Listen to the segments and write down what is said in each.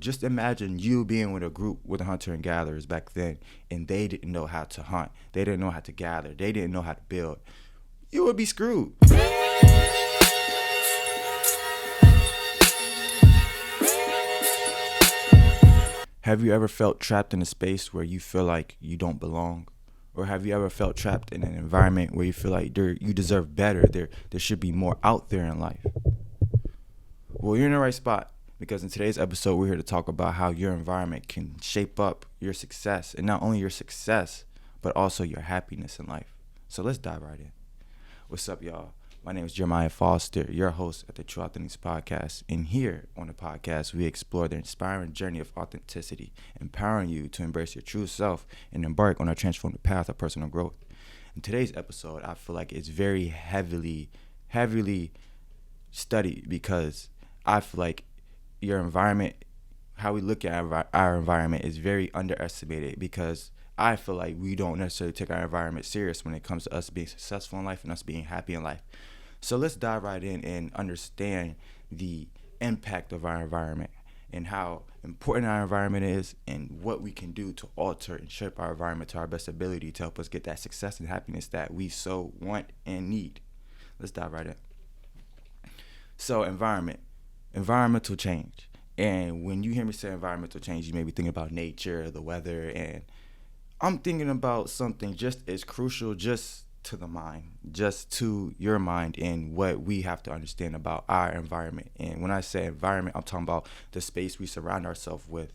Just imagine you being with a group with hunter and gatherers back then, and they didn't know how to hunt. They didn't know how to gather. They didn't know how to build. You would be screwed. Have you ever felt trapped in a space where you feel like you don't belong? Or have you ever felt trapped in an environment where you feel like you deserve better? There should be more out there in life. Well, you're in the right spot, because in today's episode, we're here to talk about how your environment can shape up your success, and not only your success, but also your happiness in life. So let's dive right in. What's up, y'all? My name is Jeremiah Foster, your host at the True Authentic Podcast. And here on the podcast, we explore the inspiring journey of authenticity, empowering you to embrace your true self and embark on a transformative path of personal growth. In today's episode, I feel like it's very heavily studied, because I feel like your environment, how we look at our environment, is very underestimated, because I feel like we don't necessarily take our environment serious when it comes to us being successful in life and us being happy in life. So let's dive right in and understand the impact of our environment and how important our environment is, and what we can do to alter and shape our environment to our best ability to help us get that success and happiness that we so want and need. Let's dive right in. So environmental change. And when you hear me say environmental change, you may be thinking about nature, the weather, and I'm thinking about something just as crucial, just to the mind, just to your mind, and what we have to understand about our environment. And when I say environment, I'm talking about the space we surround ourselves with.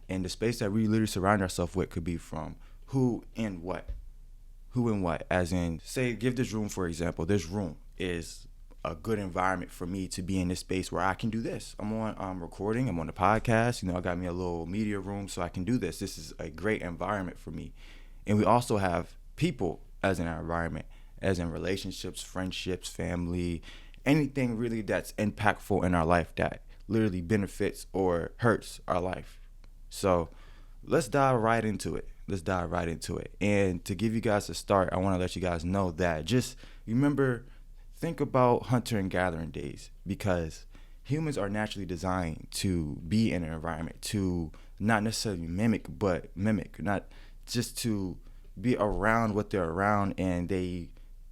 And the space that we literally surround ourselves with could be from who and what. Who and what, as in, say, give this room, for example. This room is a good environment for me to be in this space where I can do this. I'm recording, I'm on the podcast, I got me a little media room so I can do this. This is a great environment for me. And we also have people as in our environment, as in relationships, friendships, family, anything really that's impactful in our life that literally benefits or hurts our life. So let's dive right into it. And to give you guys a start, I want to let you guys know that just remember, think about hunter and gathering days, because humans are naturally designed to be in an environment, to not necessarily mimic, not just to be around what they're around, and they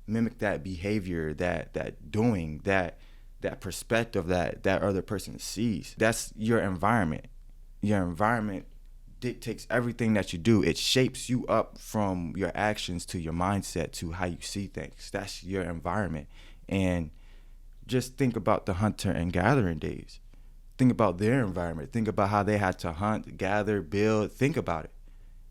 mimic that behavior, that doing, that perspective that other person sees. That's your environment. Your environment dictates everything that you do. It shapes you up from your actions to your mindset to how you see things. That's your environment. And just think about the hunter and gathering days. Think about their environment. Think about how they had to hunt, gather, build. Think about it.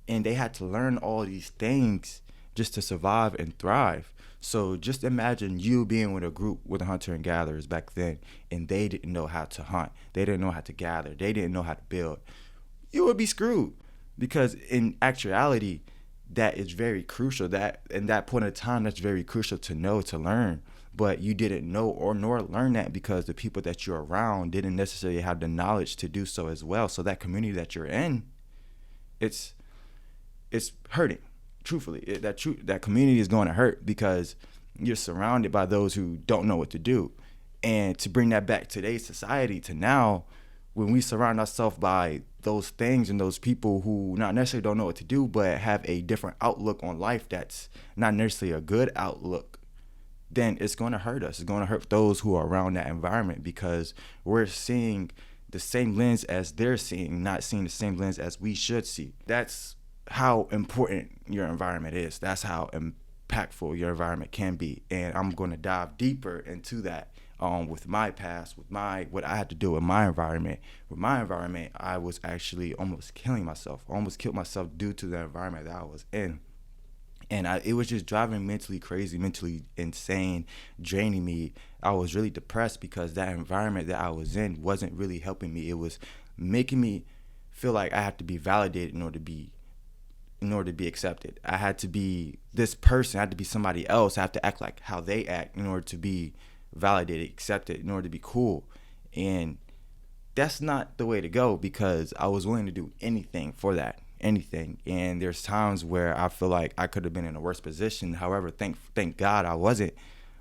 And they had to learn all these things just to survive and thrive. So just imagine you being with a group with hunter and gatherers back then, and they didn't know how to hunt. They didn't know how to gather. They didn't know how to build. You would be screwed, because in actuality, that is very crucial. That in that point of time, that's very crucial to know, to learn. But you didn't know or nor learn that because the people that you're around didn't necessarily have the knowledge to do so as well. So that community that you're in, it's hurting. Truthfully, that community is going to hurt, because you're surrounded by those who don't know what to do. And to bring that back to today's society, to now, when we surround ourselves by those things and those people who not necessarily don't know what to do, but have a different outlook on life that's not necessarily a good outlook, then it's going to hurt us. It's going to hurt those who are around that environment, because we're seeing the same lens as they're seeing, not seeing the same lens as we should see. That's how important your environment is. That's how impactful your environment can be. And I'm going to dive deeper into that with my past, with what I had to do with my environment. With my environment, I was actually almost killing myself. Almost killed myself due to the environment that I was in. And it was just driving me mentally crazy, mentally insane, draining me. I was really depressed because that environment that I was in wasn't really helping me. It was making me feel like I had to be validated in order to be accepted. I had to be this person. I had to be somebody else. I had to act like how they act in order to be validated, accepted, in order to be cool. And that's not the way to go, because I was willing to do anything for that. Anything. And there's times where I feel like I could have been in a worse position. However, thank God I wasn't.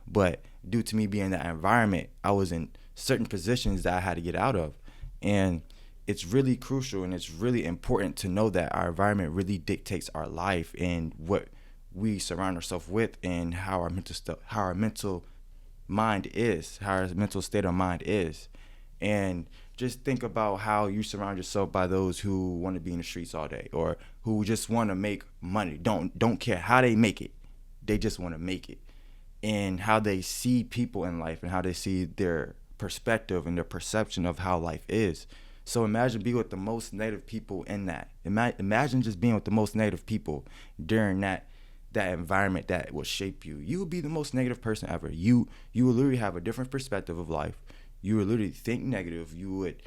But due to me being in that environment, I was in certain positions that I had to get out of. And it's really crucial and it's really important to know that our environment really dictates our life and what we surround ourselves with, and how our mental mind is, how our mental state of mind is. And just think about how you surround yourself by those who want to be in the streets all day, or who just want to make money. Don't care how they make it. They just want to make it. And how they see people in life, and how they see their perspective and their perception of how life is. So imagine being with the most negative people in that. Imagine just being with the most negative people during that environment that will shape you. You will be the most negative person ever. You will literally have a different perspective of life. You would literally think negative. You would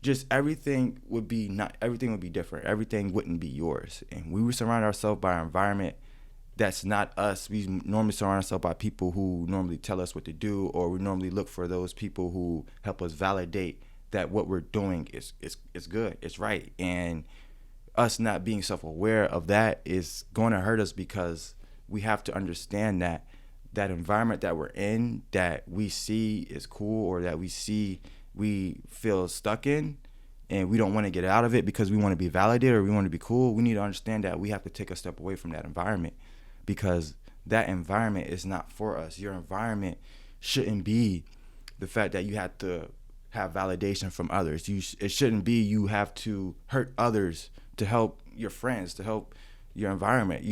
just everything would be different. Everything wouldn't be yours. And we would surround ourselves by our environment that's not us. We normally surround ourselves by people who normally tell us what to do, or we normally look for those people who help us validate that what we're doing is good, it's right. And us not being self-aware of that is going to hurt us, because we have to understand that environment that we're in, that we see is cool, or that we feel stuck in, and we don't want to get out of it because we want to be validated or we want to be cool. We need to understand that we have to take a step away from that environment, because that environment is not for us. Your environment shouldn't be the fact that you have to have validation from others. It shouldn't be you have to hurt others to help your friends, to help your environment,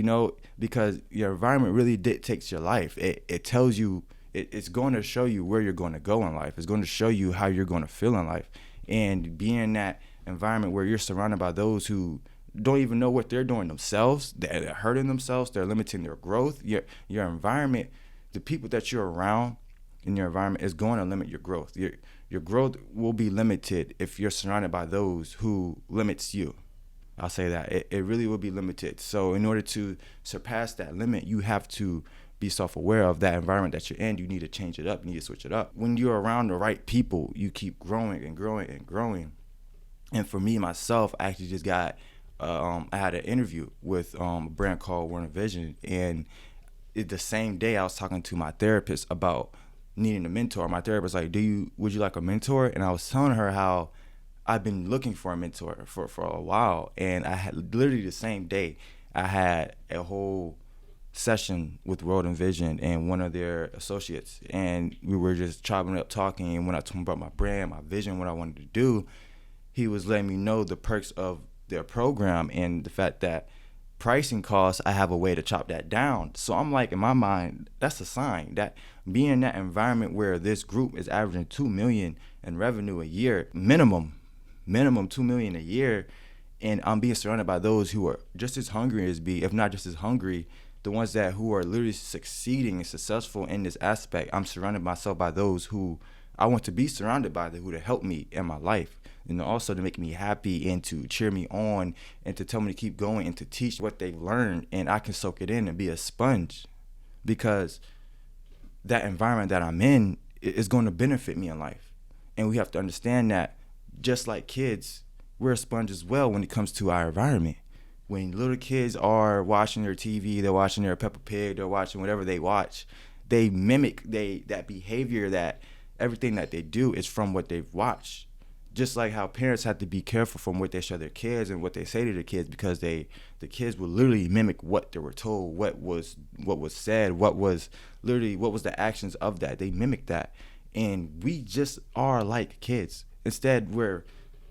because your environment really dictates your life. It tells you, it's going to show you where you're going to go in life. It's going to show you how you're going to feel in life. And being in that environment where you're surrounded by those who don't even know what they're doing themselves, they're hurting themselves, they're limiting their growth. Your environment, the people that you're around in your environment is going to limit your growth. Your growth will be limited if you're surrounded by those who limits you. I'll say that. It really will be limited. So in order to surpass that limit, you have to be self-aware of that environment that you're in. You need to change it up. You need to switch it up. When you're around the right people, you keep growing and growing and growing. And for me, myself, I actually just got, I had an interview with a brand called Warner Vision. And the same day I was talking to my therapist about needing a mentor. My therapist was like, would you like a mentor? And I was telling her how I've been looking for a mentor for a while. And I had literally the same day, I had a whole session with World and Vision and one of their associates. And we were just chopping up talking. And when I told him about my brand, my vision, what I wanted to do, he was letting me know the perks of their program and the fact that pricing costs, I have a way to chop that down. So I'm like, in my mind, that's a sign that being in that environment where this group is averaging $2 million in revenue a year, minimum $2 million a year, and I'm being surrounded by those who are just as hungry as me, if not just as hungry, the ones who are literally succeeding and successful in this aspect. I'm surrounded myself by those who I want to be surrounded by, who to help me in my life, and also to make me happy and to cheer me on and to tell me to keep going and to teach what they've learned, and I can soak it in and be a sponge, because that environment that I'm in is going to benefit me in life. And we have to understand that just like kids, we're a sponge as well when it comes to our environment. When little kids are watching their TV, they're watching their Peppa Pig, they're watching whatever they watch, they mimic that behavior, that everything that they do is from what they've watched. Just like how parents have to be careful from what they show their kids and what they say to their kids, because the kids will literally mimic what they were told, what was said, what was the actions of that. They mimic that. And we just are like kids. Instead, we're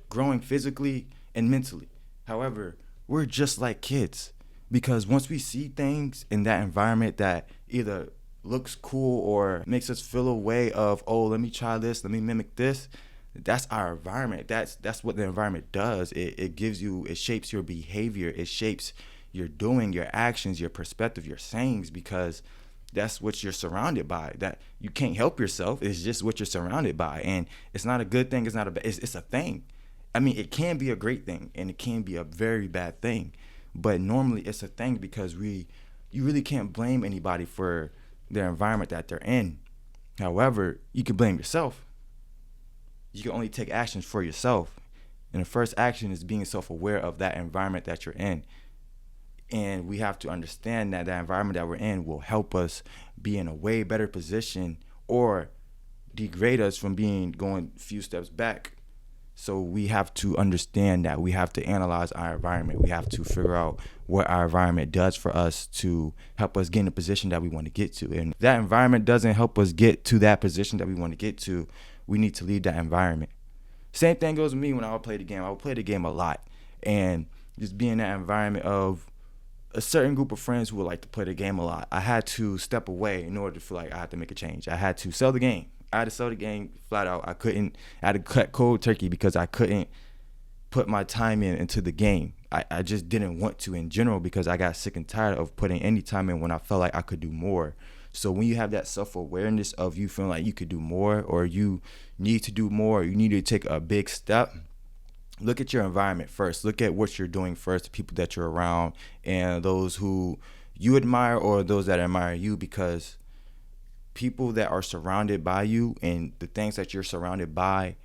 growing physically and mentally. However, we're just like kids, because once we see things in that environment that either looks cool or makes us feel a way of, oh, let me try this, let me mimic this, that's our environment. That's what the environment does. It shapes your behavior. It shapes your doing, your actions, your perspective, your sayings, because that's what you're surrounded by. That you can't help yourself. It's just what you're surrounded by. And it's not a good thing. It's not it's a thing. I mean, it can be a great thing and it can be a very bad thing. But normally it's a thing, because you really can't blame anybody for their environment that they're in. However, you can blame yourself. You can only take actions for yourself. And the first action is being self-aware of that environment that you're in. And we have to understand that the environment that we're in will help us be in a way better position, or degrade us from going a few steps back. So we have to understand that we have to analyze our environment. We have to figure out what our environment does for us to help us get in the position that we want to get to. And if that environment doesn't help us get to that position that we want to get to, we need to leave that environment. Same thing goes with me when I would play the game. I would play the game a lot. And just be in that environment of a certain group of friends who would like to play the game a lot, I had to step away in order to feel like I had to make a change. I had to sell the game. I had to sell the game flat out. I had to cut cold turkey because I couldn't put my time into the game. I just didn't want to in general because I got sick and tired of putting any time in when I felt like I could do more. So when you have that self-awareness of you feeling like you could do more, or you need to do more, or you need to take a big step, look at your environment first. Look at what you're doing first, the people that you're around, and those who you admire or those that admire you, because people that are surrounded by you and the things that you're surrounded by,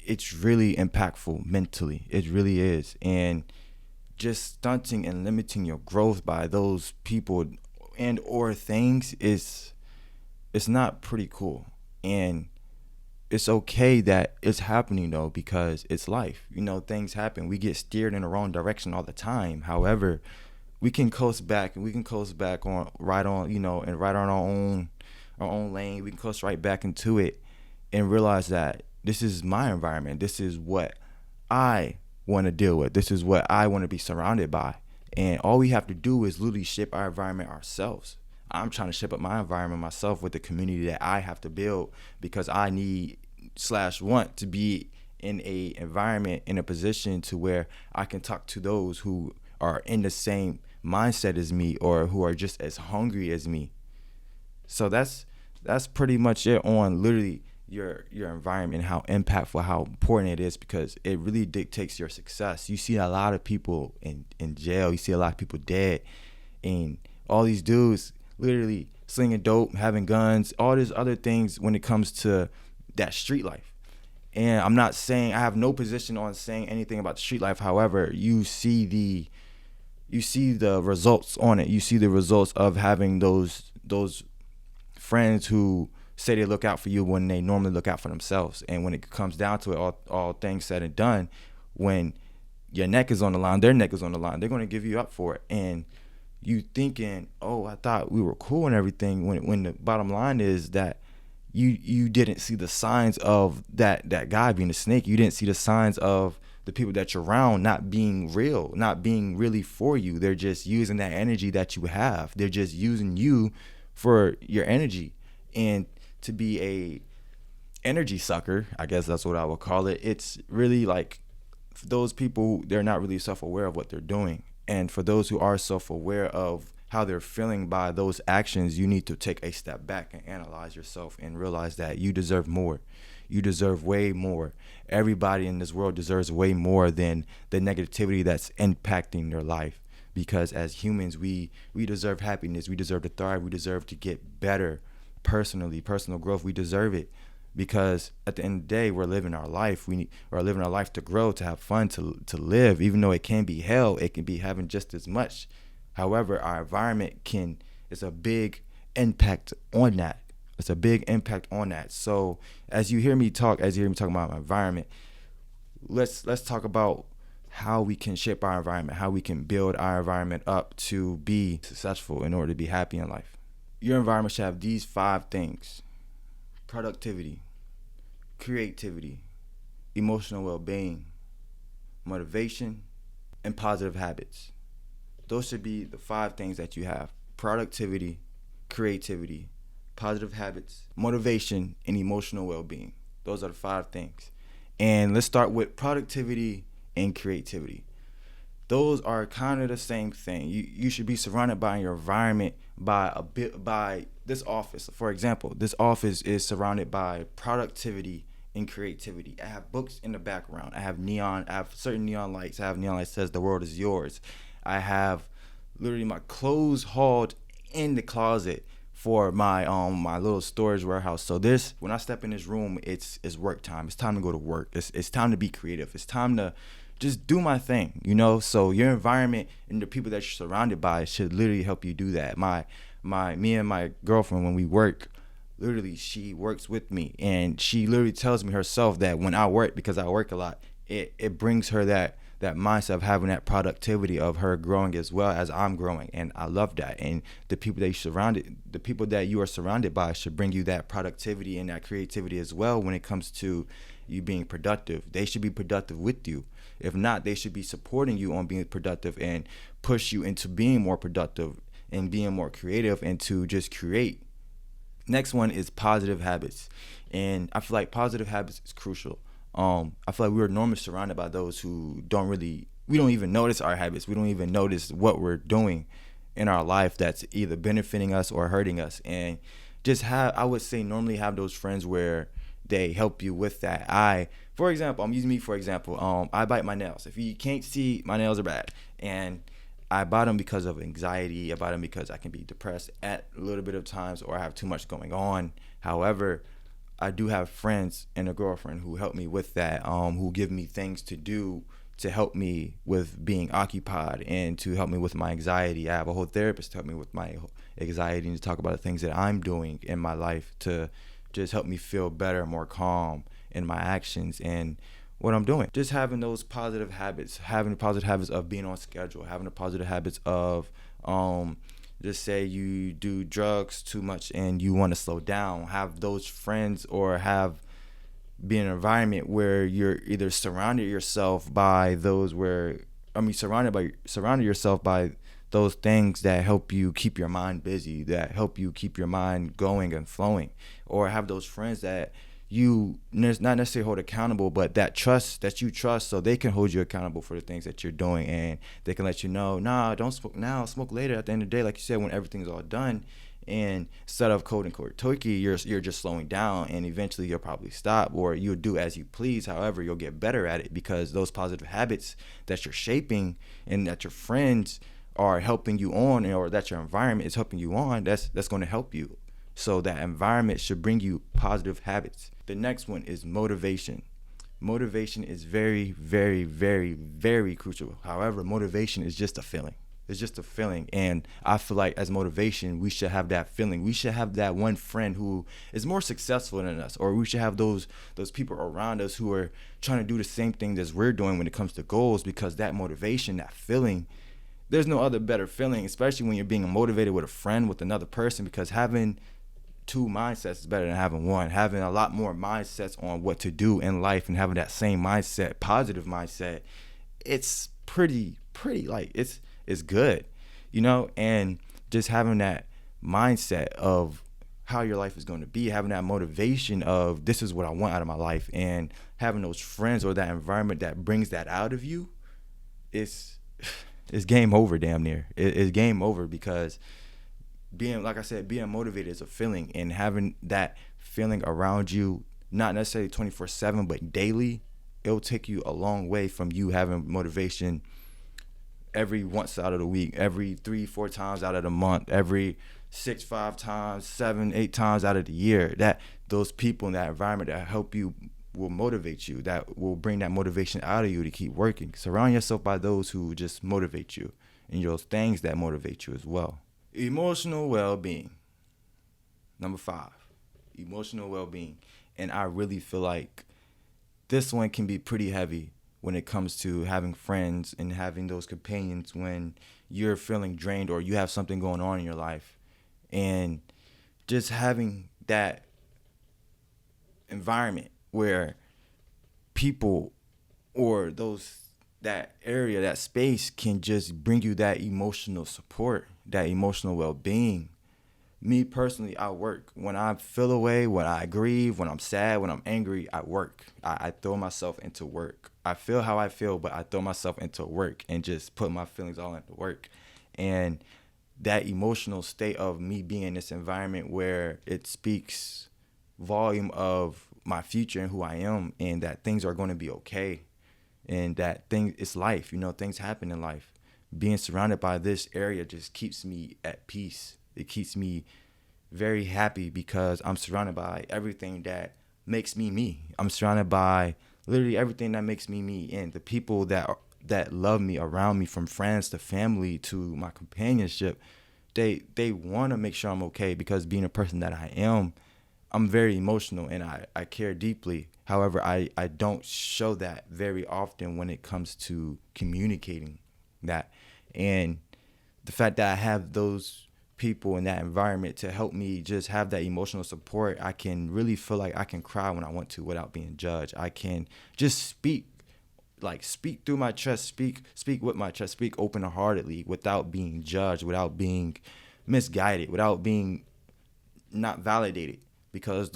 it's really impactful mentally. It really is. And just stunting and limiting your growth by those people and or things is, it's not pretty cool. And it's okay that it's happening though, because it's life. Things happen. We get steered in the wrong direction all the time. However, we can coast back on right on, and right on our own lane. We can coast right back into it and realize that this is my environment. This is what I want to deal with. This is what I want to be surrounded by. And all we have to do is literally shape our environment ourselves. I'm trying to shape up my environment myself with the community that I have to build, because I need/want to be in a environment, in a position to where I can talk to those who are in the same mindset as me, or who are just as hungry as me. So that's pretty much it on literally your environment, how impactful, how important it is, because it really dictates your success. You see a lot of people in jail. You see a lot of people dead, and all these dudes literally slinging dope, having guns, all these other things when it comes to that street life. And I'm not saying, I have no position on saying anything about the street life. However, you see the results on it. You see the results of having those friends who say they look out for you when they normally look out for themselves. And when it comes down to it, all things said and done, when your neck is on the line, their neck is on the line, they're going to give you up for it. And you thinking, oh, I thought we were cool and everything, when the bottom line is that you didn't see the signs of that guy being a snake. You didn't see the signs of the people that you're around not being real, not being really for you. They're just using that energy that you have. They're just using you for your energy. And to be a energy sucker, I guess that's what I would call it. It's really like, for those people, they're not really self-aware of what they're doing. And for those who are self-aware of how they're feeling by those actions, you need to take a step back and analyze yourself and realize that you deserve more. You deserve way more. Everybody in this world deserves way more than the negativity that's impacting their life. Because as humans, we deserve happiness. We deserve to thrive. We deserve to get better personally, personal growth. We deserve it. Because at the end of the day, we're living our life. We're living our life to grow, to have fun, to live. Even though it can be hell, it can be heaven just as much. However, our environment is a big impact on that. It's a big impact on that. So as you hear me talking about my environment, let's talk about how we can shape our environment, how we can build our environment up to be successful in order to be happy in life. Your environment should have these 5 things: productivity, creativity, emotional well-being, motivation, and positive habits. Those should be the 5 things that you have: productivity, creativity, positive habits, motivation, and emotional well-being. Those are the 5 things. And let's start with productivity and creativity. Those are kind of the same thing. You should be surrounded by your environment by this office. For example, this office is surrounded by productivity and creativity. I have books in the background. I have certain neon lights. I have neon lights that says the world is yours. I have literally my clothes hauled in the closet for my my little storage warehouse. So when I step in this room, it's work time. It's time to go to work. It's time to be creative. It's time to just do my thing, So your environment and the people that you're surrounded by should literally help you do that. Me and my girlfriend, when we work, literally she works with me, and she literally tells me herself that when I work, because I work a lot, it brings her that mindset of having that productivity of her growing as well as I'm growing. And I love that. And the people that you are surrounded by should bring you that productivity and that creativity as well when it comes to you being productive. They should be productive with you. If not, they should be supporting you on being productive and push you into being more productive and being more creative and to just create. Next one is positive habits. And I feel like positive habits is crucial. I feel like we're normally surrounded by those who we don't even notice our habits. We don't even notice what we're doing in our life that's either benefiting us or hurting us. And I would say normally have those friends where they help you with that. For example, I'm using me for example. I bite my nails. If you can't see, my nails are bad. And I bite them because of anxiety. I bite them because I can be depressed at a little bit of times or I have too much going on. However, I do have friends and a girlfriend who help me with that, who give me things to do to help me with being occupied and to help me with my anxiety. I have a whole therapist to help me with my anxiety and to talk about the things that I'm doing in my life to just help me feel better, more calm in my actions and what I'm doing. Just having those positive habits, having the positive habits of being on schedule, having the positive habits of just say you do drugs too much and you want to slow down, have those friends or be in an environment where you're either surrounded yourself by surrounded yourself by those things that help you keep your mind busy, that help you keep your mind going and flowing, or have those friends that you not necessarily hold accountable, but that you trust, so they can hold you accountable for the things that you're doing, and they can let you know, nah, don't smoke now, smoke later. At the end of the day, like you said, when everything's all done, and instead of cold and cold turkey, you're just slowing down, and eventually you'll probably stop, or you'll do as you please. However, you'll get better at it because those positive habits that you're shaping and that your friends are helping you on, or that your environment is helping you on, that's going to help you. So that environment should bring you positive habits. The next one is motivation. Motivation is very, very, very, very crucial. However, motivation is just a feeling. It's just a feeling. And I feel like as motivation, we should have that feeling. We should have that one friend who is more successful than us, or we should have those people around us who are trying to do the same thing as we're doing when it comes to goals, because that motivation, that feeling, there's no other better feeling, especially when you're being motivated with a friend, with another person, because having two mindsets is better than having one. Having a lot more mindsets on what to do in life and having that same mindset, positive mindset, it's pretty like it's good, and just having that mindset of how your life is going to be, having that motivation of this is what I want out of my life, and having those friends or that environment that brings that out of you, it's game over, damn near. It's game over, because being motivated is a feeling, and having that feeling around you, not necessarily 24/7, but daily, it'll take you a long way from you having motivation every once out of the week, every 3-4 times out of the month, every 6-5 times, 7-8 times out of the year. That those people in that environment that help you will motivate you, that will bring that motivation out of you to keep working. Surround yourself by those who just motivate you, and those things that motivate you as well. Emotional well-being. Number 5, emotional well-being. And I really feel like this one can be pretty heavy when it comes to having friends and having those companions when you're feeling drained or you have something going on in your life. And just having that environment where people or that area, that space can just bring you that emotional support, that emotional well-being. Me personally, I work. When I feel away, when I grieve, when I'm sad, when I'm angry, I work. I throw myself into work. I feel how I feel, but I throw myself into work and just put my feelings all into work. And that emotional state of me being in this environment where it speaks volume of my future and who I am, and that things are going to be okay, and that it's life. Things happen in life. Being surrounded by this area just keeps me at peace. It keeps me very happy because I'm surrounded by everything that makes me me. I'm surrounded by literally everything that makes me me, and the people that love me around me, from friends to family to my companionship, they want to make sure I'm okay, because being a person that I am, I'm very emotional and I care deeply. However, I don't show that very often when it comes to communicating that. And the fact that I have those people in that environment to help me just have that emotional support, I can really feel like I can cry when I want to without being judged. I can just speak through my chest, speak with my chest, speak open-heartedly without being judged, without being misguided, without being not validated, because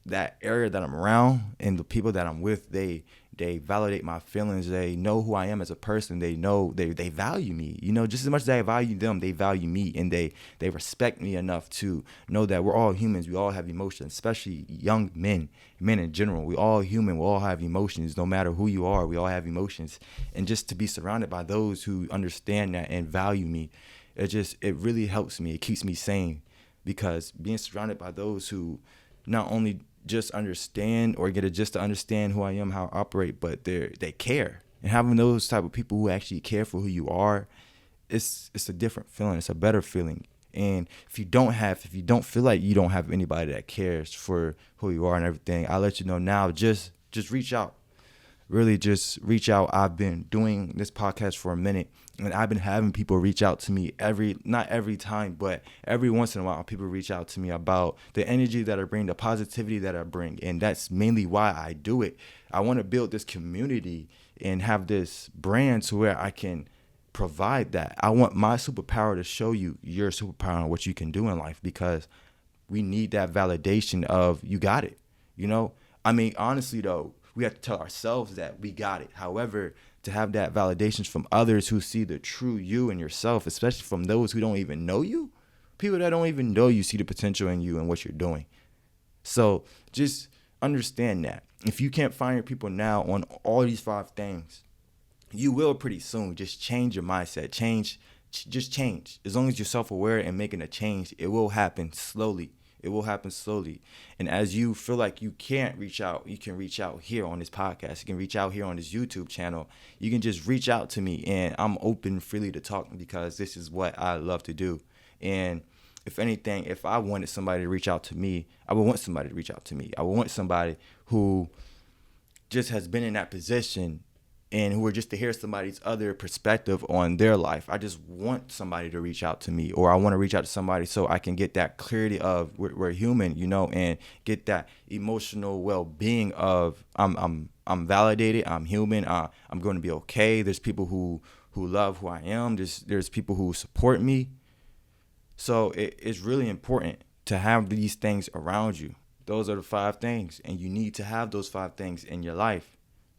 that area that I'm around and the people that I'm with, they validate my feelings. They know who I am as a person. They know they value me. Just as much as I value them, they value me, and they respect me enough to know that we're all humans. We all have emotions, especially young men in general. We all human. We all have emotions. No matter who you are, we all have emotions. And just to be surrounded by those who understand that and value me, it really helps me. It keeps me sane, because being surrounded by those who not only just understand or get a just to understand who I am, how I operate, but they care. And having those type of people who actually care for who you are, it's a different feeling. It's a better feeling. And if you don't feel like you don't have anybody that cares for who you are and everything, I'll let you know now. Just reach out. Really just reach out. I've been doing this podcast for a minute, and I've been having people reach out to me not every time, but every once in a while, people reach out to me about the energy that I bring, the positivity that I bring. And that's mainly why I do it. I want to build this community and have this brand to where I can provide that. I want my superpower to show you your superpower and what you can do in life, because we need that validation of you got it. I mean, honestly though, we have to tell ourselves that we got it. However, to have that validation from others who see the true you and yourself, especially from those who don't even know you, people that don't even know you see the potential in you and what you're doing. So just understand that. If you can't find your people now on all these 5 things, you will pretty soon. Just change your mindset. Just change. As long as you're self-aware and making a change, it will happen slowly. It will happen slowly. And as you feel like you can't reach out, you can reach out here on this podcast. You can reach out here on this YouTube channel. You can just reach out to me, and I'm open freely to talk, because this is what I love to do. And if anything, if I wanted somebody to reach out to me, I would want somebody to reach out to me. I would want somebody who just has been in that position, and who are just to hear somebody's other perspective on their life. I just want somebody to reach out to me, or I want to reach out to somebody so I can get that clarity of we're human, and get that emotional well-being of I'm validated, I'm human, I'm going to be okay. There's people who love who I am. There's people who support me. So it's really important to have these things around you. Those are the 5 things, and you need to have those 5 things in your life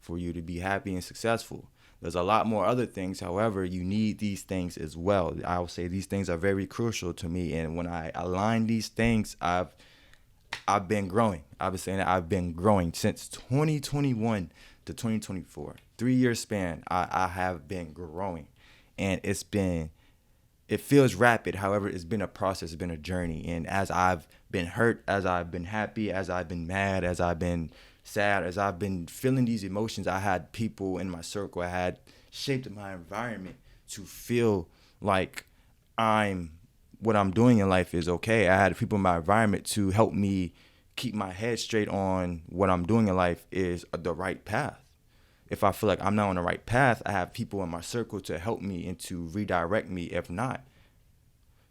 for you to be happy and successful. There's a lot more other things. However, you need these things as well. I would say these things are very crucial to me. And when I align these things, I've been growing. I've been saying that I've been growing since 2021 to 2024. 3-year span, I have been growing. And it feels rapid. However, it's been a process. It's been a journey. And as I've been hurt, as I've been happy, as I've been mad, as I've been sad, as I've been feeling these emotions, I had people in my circle. I had shaped my environment to feel like what I'm doing in life is okay. I had people in my environment to help me keep my head straight on what I'm doing in life is the right path. If I feel like I'm not on the right path, I have people in my circle to help me and to redirect me if not.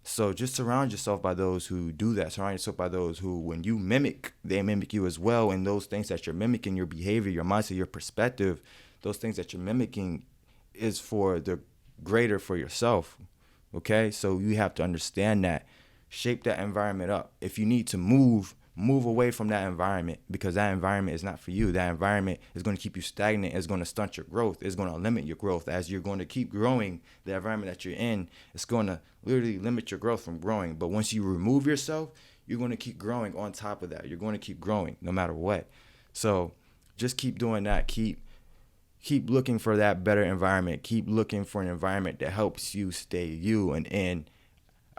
So just surround yourself by those who do that. Surround yourself by those who, when you mimic, they mimic you as well. And those things that you're mimicking, your behavior, your mindset, your perspective, those things that you're mimicking is for the greater for yourself. Okay? So you have to understand that. Shape that environment up. If you need to move away from that environment, because that environment is not for you. That environment is going to keep you stagnant. It's going to stunt your growth. It's going to limit your growth. As you're going to keep growing, the environment that you're in, it's going to literally limit your growth from growing. But once you remove yourself, you're going to keep growing on top of that. You're going to keep growing no matter what. So just keep doing that. Keep looking for that better environment. Keep looking for an environment that helps you stay you. And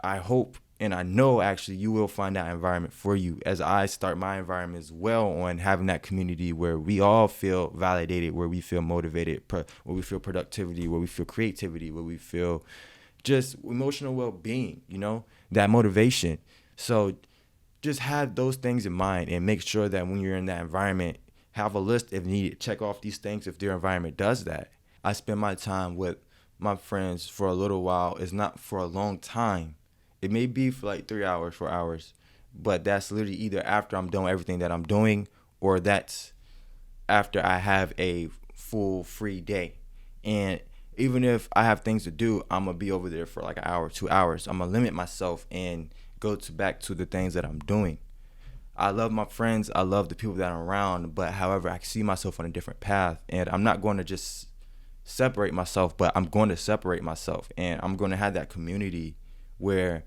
I hope, and I know actually you will find that environment for you, as I start my environment as well on having that community where we all feel validated, where we feel motivated, where we feel productivity, where we feel creativity, where we feel just emotional well-being, that motivation. So just have those things in mind and make sure that when you're in that environment, have a list if needed. Check off these things if their environment does that. I spend my time with my friends for a little while. It's not for a long time. It may be for like 3 hours, 4 hours, but that's literally either after I'm doing everything that I'm doing, or that's after I have a full free day. And even if I have things to do, I'm gonna be over there for like an hour, 2 hours. I'm gonna limit myself and go to back to the things that I'm doing. I love my friends. I love the people that I'm around, but however, I see myself on a different path, and I'm not going to just separate myself, but I'm going to separate myself, and I'm going to have that community where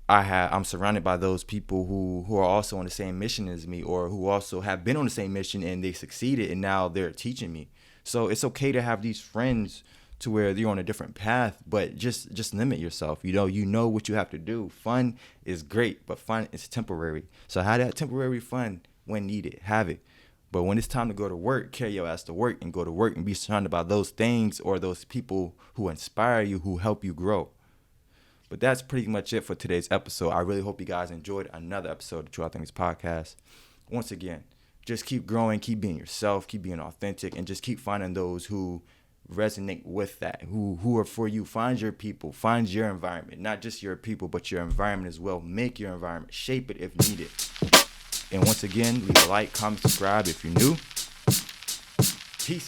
I'm surrounded by those people who are also on the same mission as me, or who also have been on the same mission and they succeeded and now they're teaching me. So it's okay to have these friends to where you're on a different path, but just limit yourself. You know what you have to do. Fun is great, but fun is temporary. So have that temporary fun when needed. Have it. But when it's time to go to work, carry your ass to work and go to work and be surrounded by those things or those people who inspire you, who help you grow. But that's pretty much it for today's episode. I really hope you guys enjoyed another episode of True Things Podcast. Once again, just keep growing, keep being yourself, keep being authentic, and just keep finding those who resonate with that, who are for you. Find your people, find your environment, not just your people, but your environment as well. Make your environment, shape it if needed. And once again, leave a like, comment, subscribe if you're new. Peace.